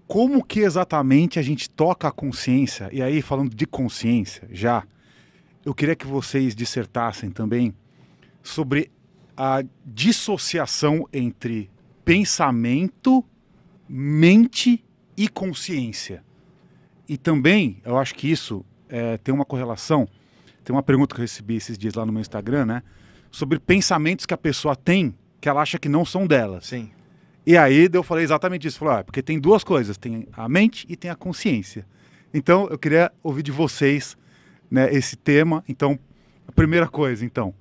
como que exatamente a gente toca a consciência? E aí, falando de consciência, já, eu queria que vocês dissertassem também sobre a dissociação entre pensamento, mente e consciência. E também, eu acho que isso tem uma correlação. Tem uma pergunta que eu recebi esses dias lá no meu Instagram, né? Sobre pensamentos que a pessoa tem que ela acha que não são delas. Sim. E aí eu falei exatamente isso. Falei, porque tem duas coisas, tem a mente e tem a consciência. Então eu queria ouvir de vocês, né, esse tema. Então, a primeira coisa, então,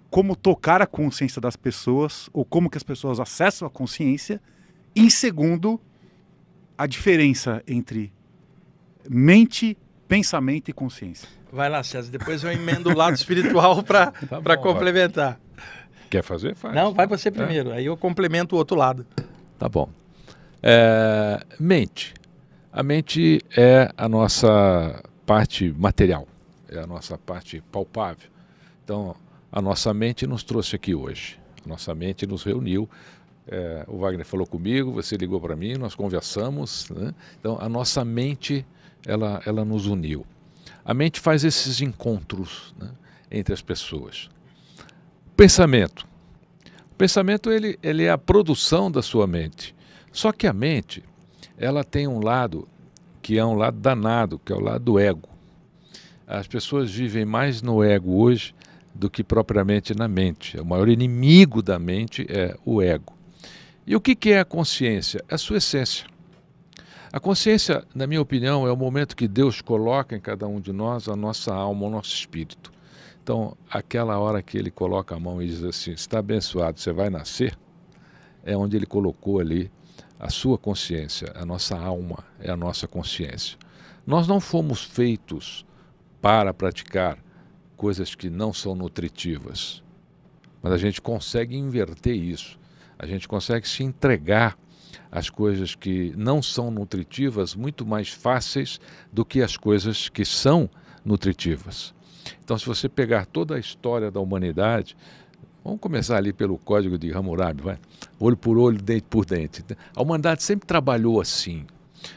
como tocar a consciência das pessoas, ou como que as pessoas acessam a consciência. E em segundo, a diferença entre mente, pensamento e consciência. Vai lá, César, depois eu emendo o lado espiritual para complementar. Quer fazer? Faz. Não, vai você primeiro, aí eu complemento o outro lado. Tá bom. Mente. A mente é a nossa parte material, é a nossa parte palpável. Então, a nossa mente nos trouxe aqui hoje. A nossa mente nos reuniu. O Wagner falou comigo, você ligou para mim, nós conversamos, né? Então, a nossa mente, ela nos uniu. A mente faz esses encontros, né, entre as pessoas. Pensamento. O pensamento ele é a produção da sua mente. Só que a mente, ela tem um lado que é um lado danado, que é o lado do ego. As pessoas vivem mais no ego hoje do que propriamente na mente. O maior inimigo da mente é o ego. E o que é a consciência? É a sua essência. A consciência, na minha opinião, é o momento que Deus coloca em cada um de nós a nossa alma, o nosso espírito. Então, aquela hora que ele coloca a mão e diz assim, está abençoado, você vai nascer, é onde ele colocou ali a sua consciência, a nossa alma, é a nossa consciência. Nós não fomos feitos para praticar coisas que não são nutritivas, mas a gente consegue inverter isso, a gente consegue se entregar às coisas que não são nutritivas muito mais fáceis do que as coisas que são nutritivas. Então, se você pegar toda a história da humanidade, vamos começar ali pelo Código de Hammurabi, vai? Olho por olho, dente por dente. A humanidade sempre trabalhou assim.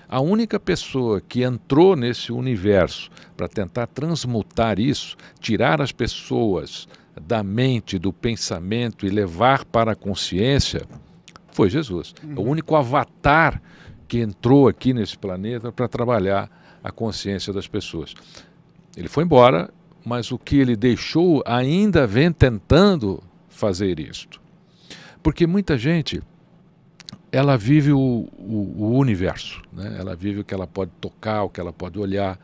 A única pessoa que entrou nesse universo para tentar transmutar isso, tirar as pessoas da mente, do pensamento e levar para a consciência, foi Jesus. É o único avatar que entrou aqui nesse planeta para trabalhar a consciência das pessoas. Ele foi embora, mas o que ele deixou ainda vem tentando fazer isto. Porque muita gente, ela vive o universo, né? Ela vive o que ela pode tocar, o que ela pode olhar,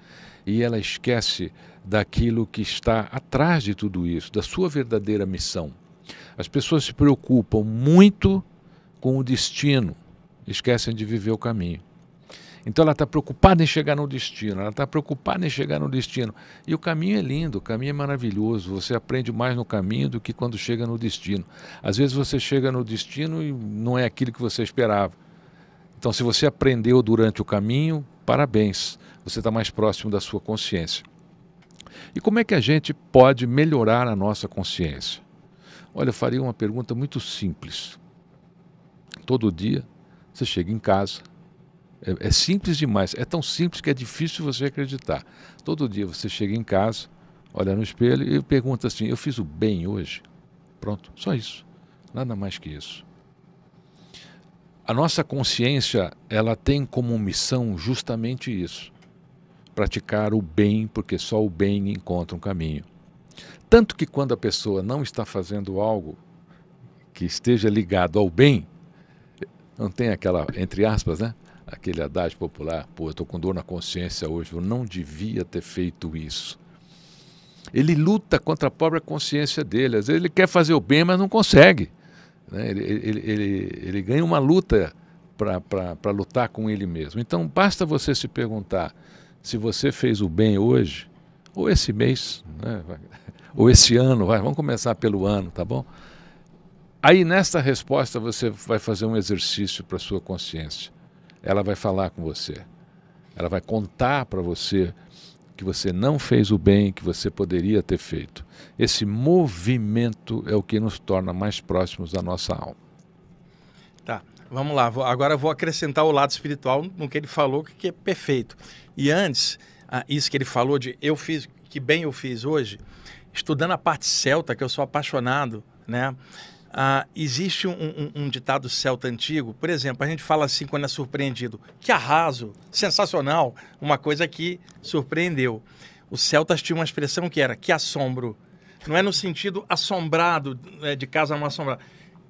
e ela esquece daquilo que está atrás de tudo isso, da sua verdadeira missão. As pessoas se preocupam muito com o destino, esquecem de viver o caminho. Então ela está preocupada em chegar no destino, ela está preocupada em chegar no destino. E o caminho é lindo, o caminho é maravilhoso, você aprende mais no caminho do que quando chega no destino. Às vezes você chega no destino e não é aquilo que você esperava. Então se você aprendeu durante o caminho, parabéns, você está mais próximo da sua consciência. E como é que a gente pode melhorar a nossa consciência? Olha, eu faria uma pergunta muito simples. Todo dia você chega em casa, é simples demais, é tão simples que é difícil você acreditar. Todo dia você chega em casa, olha no espelho e pergunta assim, eu fiz o bem hoje? Pronto, só isso, nada mais que isso. A nossa consciência, ela tem como missão justamente isso, praticar o bem, porque só o bem encontra um caminho. Tanto que quando a pessoa não está fazendo algo que esteja ligado ao bem, não tem aquela, entre aspas, né? Aquele adágio popular, pô, eu estou com dor na consciência hoje, eu não devia ter feito isso. Ele luta contra a própria consciência dele, às vezes ele quer fazer o bem, mas não consegue. Né? Ele ganha uma luta para lutar com ele mesmo. Então basta você se perguntar se você fez o bem hoje, ou esse mês, né? Ou esse ano, vamos começar pelo ano, tá bom? Aí, nessa resposta, você vai fazer um exercício para a sua consciência. Ela vai falar com você. Ela vai contar para você que você não fez o bem que você poderia ter feito. Esse movimento é o que nos torna mais próximos da nossa alma. Tá. Vamos lá, agora eu vou acrescentar o lado espiritual no que ele falou, que é perfeito. E antes, isso que ele falou de eu fiz, que bem eu fiz hoje, estudando a parte celta, que eu sou apaixonado, né? Existe um ditado celta antigo, por exemplo, a gente fala assim quando é surpreendido, que arraso, sensacional, uma coisa que surpreendeu. Os celtas tinham uma expressão que era que assombro, não é no sentido assombrado, né, de casa não assombrada.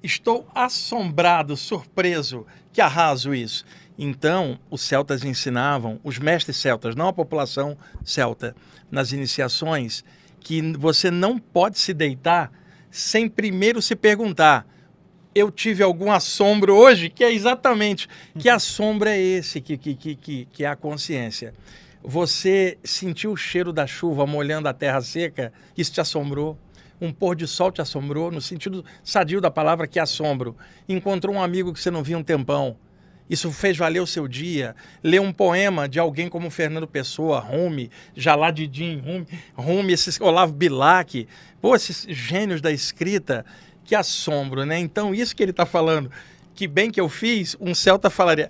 Estou assombrado, surpreso, que arraso isso. Então, os celtas ensinavam, os mestres celtas, não a população celta, nas iniciações, que você não pode se deitar sem primeiro se perguntar, eu tive algum assombro hoje? Que é exatamente, que assombro é esse que é a consciência? Você sentiu o cheiro da chuva molhando a terra seca? Isso te assombrou? Um pôr de sol te assombrou? No sentido sadio da palavra, que assombro. Encontrou um amigo que você não via um tempão? Isso fez valer o seu dia? Leu um poema de alguém como Fernando Pessoa, Rumi, Jalal-Din Rumi, esse Olavo Bilac, pô, esses gênios da escrita, que assombro, né? Então, isso que ele está falando, que bem que eu fiz, um celta falaria,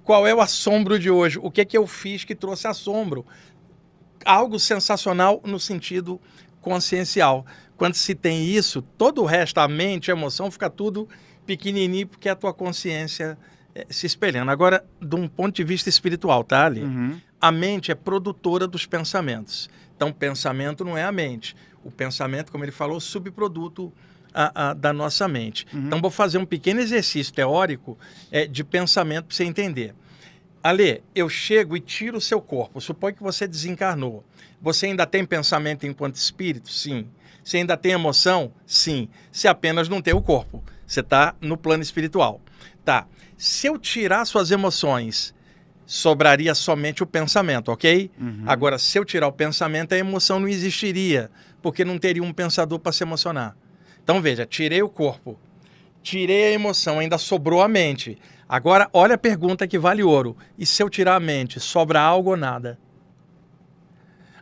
qual é o assombro de hoje? O que é que eu fiz que trouxe assombro? Algo sensacional no sentido consciencial. Quando se tem isso, todo o resto, a mente, a emoção, fica tudo pequenininho, porque é a tua consciência se espelhando. Agora, de um ponto de vista espiritual, tá, Ali? A mente é produtora dos pensamentos. Então, o pensamento não é a mente. O pensamento, como ele falou, subproduto da nossa mente. Então, vou fazer um pequeno exercício teórico de pensamento para você entender. Ale, eu chego e tiro o seu corpo. Supõe que você desencarnou. Você ainda tem pensamento enquanto espírito? Sim. Você ainda tem emoção? Sim. Você apenas não tem o corpo. Você está no plano espiritual. Tá. Se eu tirar suas emoções, sobraria somente o pensamento, ok? Agora, se eu tirar o pensamento, a emoção não existiria, porque não teria um pensador para se emocionar. Então, veja, tirei o corpo, tirei a emoção, ainda sobrou a mente. Agora, olha a pergunta que vale ouro. E se eu tirar a mente, sobra algo ou nada?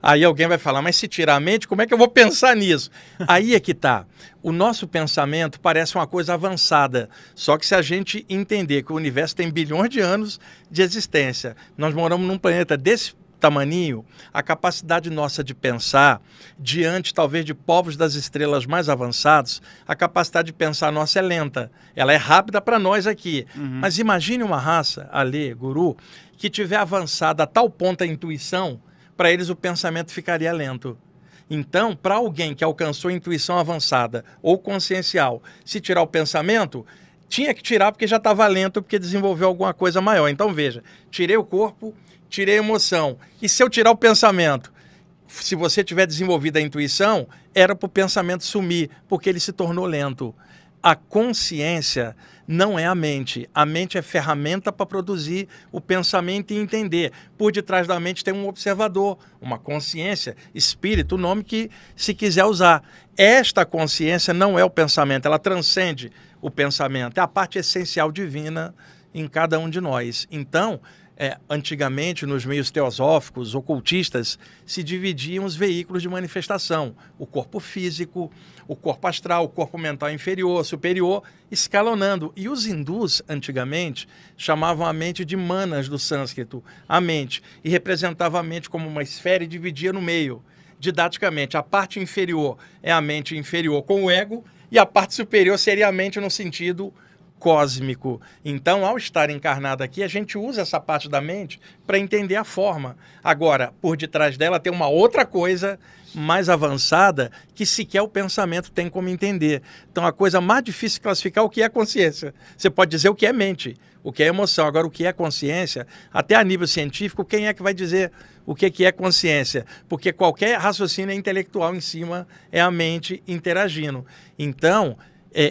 Aí alguém vai falar, mas se tirar a mente, como é que eu vou pensar nisso? Aí é que tá. O nosso pensamento parece uma coisa avançada, só que se a gente entender que o universo tem bilhões de anos de existência, nós moramos num planeta desse tamaninho, a capacidade nossa de pensar, diante talvez de povos das estrelas mais avançados, a capacidade de pensar nossa é lenta. Ela é rápida para nós aqui. Mas imagine uma raça, Ale, Guru, que tiver avançada a tal ponto a intuição, para eles o pensamento ficaria lento. Então, para alguém que alcançou a intuição avançada ou consciencial, se tirar o pensamento, tinha que tirar porque já estava lento, porque desenvolveu alguma coisa maior. Então, veja, tirei o corpo, tirei a emoção. E se eu tirar o pensamento? Se você tiver desenvolvido a intuição, era para o pensamento sumir, porque ele se tornou lento. A consciência não é a mente. A mente é ferramenta para produzir o pensamento e entender. Por detrás da mente tem um observador, uma consciência, espírito, o nome que se quiser usar. Esta consciência não é o pensamento, ela transcende o pensamento. É a parte essencial divina em cada um de nós. Então, antigamente, nos meios teosóficos, ocultistas, se dividiam os veículos de manifestação. O corpo físico, o corpo astral, o corpo mental inferior, superior, escalonando. E os hindus, antigamente, chamavam a mente de manas do sânscrito, a mente, e representava a mente como uma esfera e dividia no meio. Didaticamente, a parte inferior é a mente inferior com o ego, e a parte superior seria a mente no sentido cósmico. Então, ao estar encarnado aqui, a gente usa essa parte da mente para entender a forma. Agora, por detrás dela tem uma outra coisa mais avançada que sequer o pensamento tem como entender. Então, a coisa mais difícil de classificar é o que é consciência. Você pode dizer o que é mente, o que é emoção. Agora, o que é consciência, até a nível científico, quem é que vai dizer o que é consciência? Porque qualquer raciocínio intelectual em cima é a mente interagindo. Então,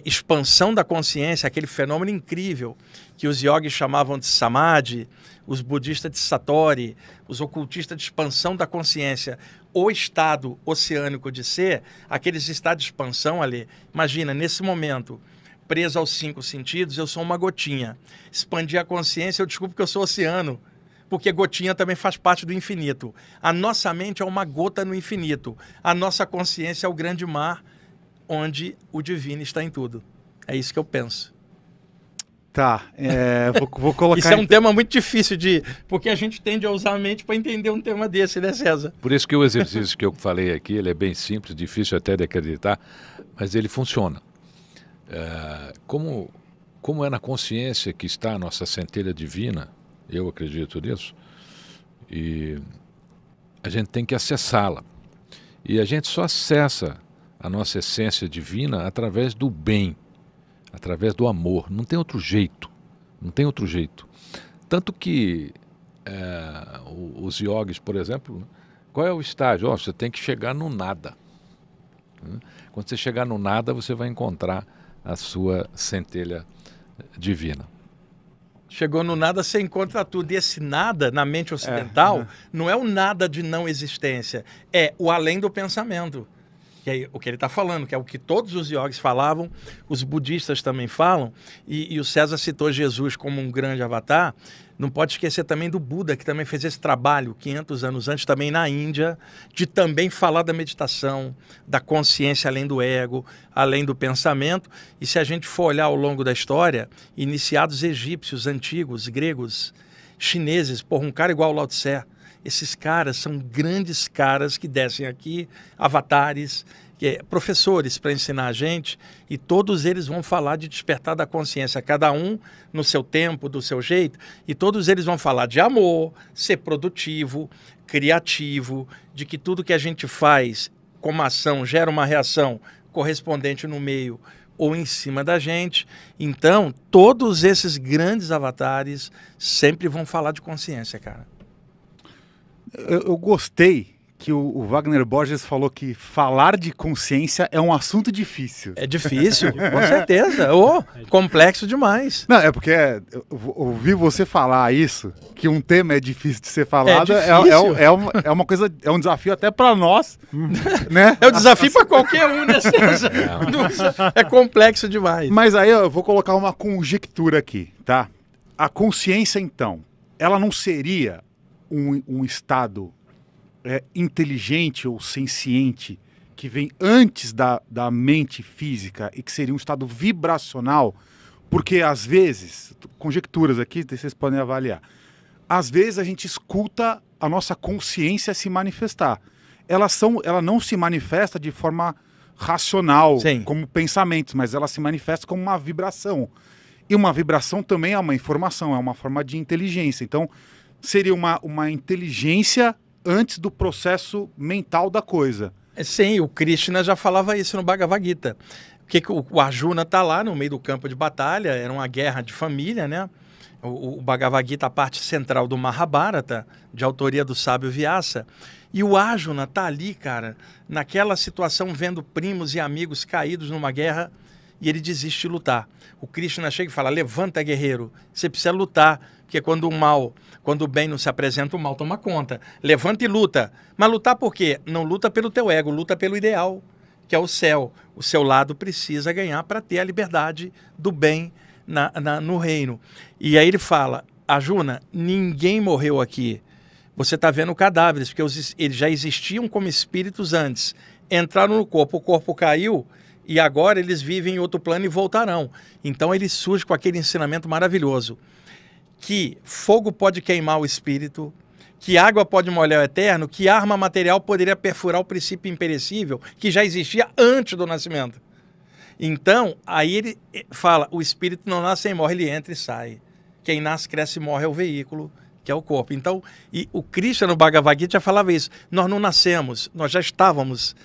expansão da consciência, aquele fenômeno incrível que os yogis chamavam de samadhi, os budistas de satori, os ocultistas de expansão da consciência, o estado oceânico de ser, aqueles estados de expansão ali, imagina, nesse momento, preso aos 5 sentidos, eu sou uma gotinha. Expandir a consciência, eu descubro que eu sou oceano, porque gotinha também faz parte do infinito. A nossa mente é uma gota no infinito, a nossa consciência é o grande mar, onde o divino está em tudo. É isso que eu penso. Tá, vou colocar... Isso é um tema muito difícil porque a gente tende a usar a mente para entender um tema desse, né, César? Por isso que o exercício que eu falei aqui, ele é bem simples, difícil até de acreditar, mas ele funciona. Como é na consciência que está a nossa centelha divina, eu acredito nisso, e a gente tem que acessá-la. E a gente só acessa a nossa essência divina através do bem, através do amor. Não tem outro jeito. Não tem outro jeito. Tanto que os yogis, por exemplo, qual é o estágio? Você tem que chegar no nada. Quando você chegar no nada, você vai encontrar a sua centelha divina. Chegou no nada, você encontra tudo. E esse nada, na mente ocidental, não é o nada de não existência. É o além do pensamento. Que é o que ele está falando, que é o que todos os yogis falavam, os budistas também falam, e o César citou Jesus como um grande avatar. Não pode esquecer também do Buda, que também fez esse trabalho 500 anos antes, também na Índia, de também falar da meditação, da consciência além do ego, além do pensamento. E se a gente for olhar ao longo da história, iniciados egípcios, antigos, gregos, chineses, um cara igual ao Lao Tse, esses caras são grandes caras que descem aqui, avatares, professores para ensinar a gente, e todos eles vão falar de despertar da consciência, cada um no seu tempo, do seu jeito, e todos eles vão falar de amor, ser produtivo, criativo, de que tudo que a gente faz como ação gera uma reação correspondente no meio ou em cima da gente. Então, todos esses grandes avatares sempre vão falar de consciência, cara. Eu gostei que o Wagner Borges falou que falar de consciência é um assunto difícil. É difícil, com certeza. Complexo demais. Não, é porque ouvir você falar isso, que um tema é difícil de ser falado, é uma coisa, é um desafio até para nós, né? É um desafio para qualquer um, né, César? É complexo demais. Mas aí eu vou colocar uma conjectura aqui, tá? A consciência, então, ela não seria um estado inteligente ou senciente que vem antes da mente física e que seria um estado vibracional, porque às vezes, conjecturas aqui, vocês podem avaliar, às vezes a gente escuta a nossa consciência se manifestar. Ela não se manifesta de forma racional, sim, como pensamentos, mas ela se manifesta como uma vibração. E uma vibração também é uma informação, é uma forma de inteligência. Então, seria uma inteligência antes do processo mental da coisa. Sim, o Krishna já falava isso no Bhagavad Gita. O Arjuna está lá no meio do campo de batalha, era uma guerra de família, né? O Bhagavad Gita, a parte central do Mahabharata, de autoria do sábio Vyasa. E o Arjuna está ali, cara, naquela situação, vendo primos e amigos caídos numa guerra, e ele desiste de lutar. O Krishna chega e fala: levanta, guerreiro, você precisa lutar, porque quando o bem não se apresenta, o mal toma conta. Levanta e luta. Mas lutar por quê? Não luta pelo teu ego, luta pelo ideal, que é o céu. O seu lado precisa ganhar para ter a liberdade do bem no reino. E aí ele fala: Arjuna, ninguém morreu aqui. Você está vendo cadáveres, porque eles já existiam como espíritos antes. Entraram no corpo, o corpo caiu, e agora eles vivem em outro plano e voltarão. Então ele surge com aquele ensinamento maravilhoso, que fogo pode queimar o espírito, que água pode molhar o eterno, que arma material poderia perfurar o princípio imperecível, que já existia antes do nascimento. Então, aí ele fala: o espírito não nasce nem morre, ele entra e sai. Quem nasce, cresce e morre é o veículo, que é o corpo. Então, e o Krishna no Bhagavad Gita já falava isso: nós não nascemos, nós já estávamos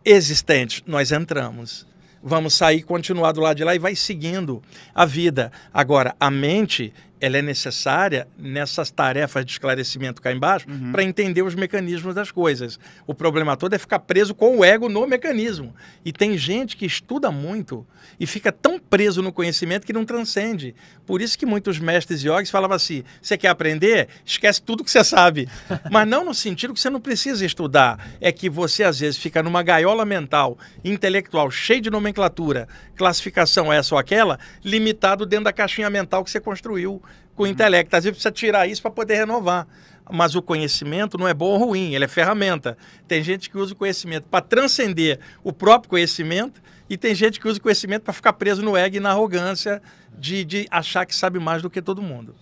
existentes, nós entramos. Vamos sair, continuar do lado de lá e vai seguindo a vida. Agora, a mente, ela é necessária nessas tarefas de esclarecimento cá embaixo, para entender os mecanismos das coisas. O problema todo é ficar preso com o ego no mecanismo. E tem gente que estuda muito e fica tão preso no conhecimento que não transcende. Por isso que muitos mestres yogis falavam assim: você quer aprender? Esquece tudo que você sabe. Mas não no sentido que você não precisa estudar. É que você, às vezes, fica numa gaiola mental, intelectual, cheia de nomenclatura, classificação essa ou aquela, limitado dentro da caixinha mental que você construiu com o intelecto. Às vezes precisa tirar isso para poder renovar. Mas o conhecimento não é bom ou ruim, ele é ferramenta. Tem gente que usa o conhecimento para transcender o próprio conhecimento e tem gente que usa o conhecimento para ficar preso no ego e na arrogância de achar que sabe mais do que todo mundo.